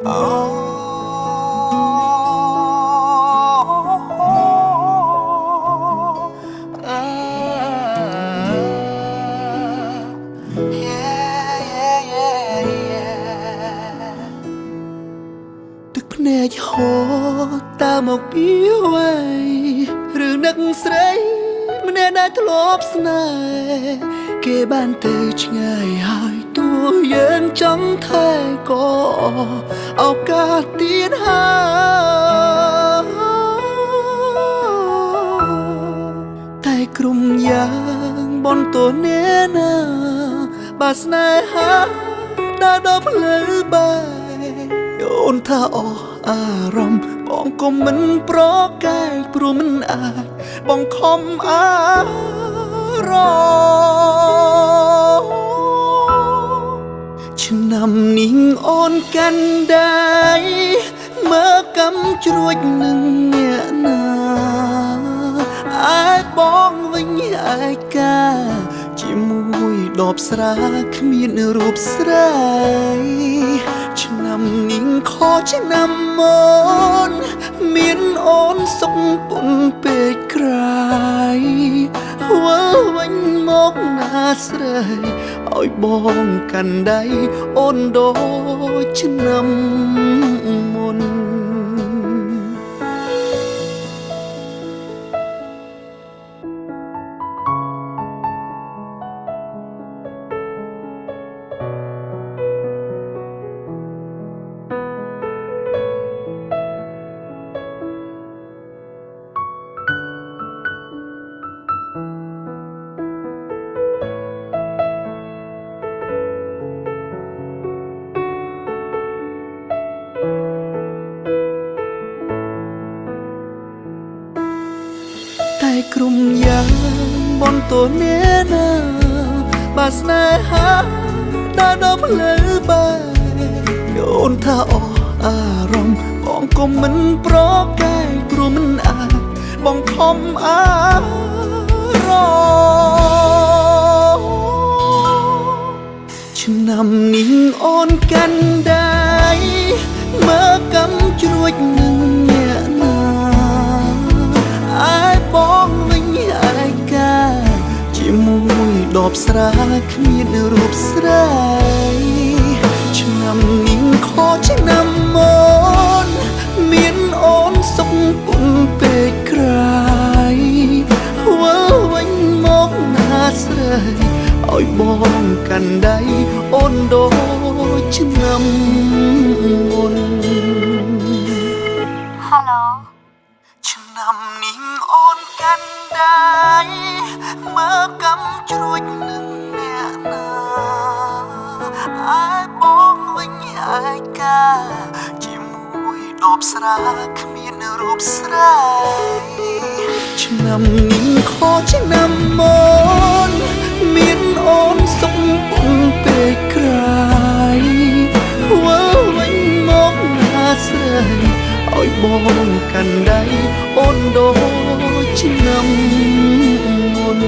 ទឹកភ្នែកហូរតាមមកពីវ័យឬនឹកស្រីម្នាក់ដែលធ្លាប់ស្នេហ៍គេបានទៅឆ្ងាយហើយទោះយើងចង់ថែក៏ឱកាសទៀតហើយតែក្រុមយ៉ាងបនតនេណាបើស្នេហាដើរដល់ផ្លូវបាយអូនថាអស់អារម្មណ៍បងក៏មិនប្រកែកព្រោះមិនអាចបងខំអារម្មណ៍ឆ្នាំនេះអូនកាន់ដៃមើលកំជ្រួចនឹងអ្នកណាឯបងវិញឯកាជាមួយដបស្រាគ្មានរូបស្រីឆ្នាំនេះខុសឆ្នាំមុនមានអូនសុខពុនពេកក្រៃវិលវិញមកណាស្រីឲ្យបងកាន់ដៃអូនដូចឆ្នាំមុនតែក្រុមយ៉ាងបនតនេណាបើស្នេហាដើរដល់ផ្លូវបាយអូនថាអស់អារម្មណ៍បងក៏មិនប្រកែកព្រោះមិនអាចបងខំអារម្មណ៍ឆ្នាំនេះអូនកាន់ដៃមើលកំជ្រួចនឹងអ្នកណាបងវិញឯកាជាមួយដបស្រាគ្មានរូបស្រីឆ្នាំនេះខុសឆ្នាំមុនមានអូនសុខពុនពេកក្រៃវិលវិញមកណាស្រីឲ្យបងកាន់ដៃអូនដូចឆ្នាំមុនHelloឆ្នាំនេះអូនកាន់ដៃមើលកំជ្រួចនឹងអ្នកណាឯបងវិញឯកាជាមួយដបស្រាគ្មានរូបស្រីឆ្នាំនេះខុសឆ្នាំមុនមានអូនសុខពុនពេកក្រៃវិលវិញមកណាស្រីឲ្យបងកាន់ដៃអូនដូចឆ្នាំមុន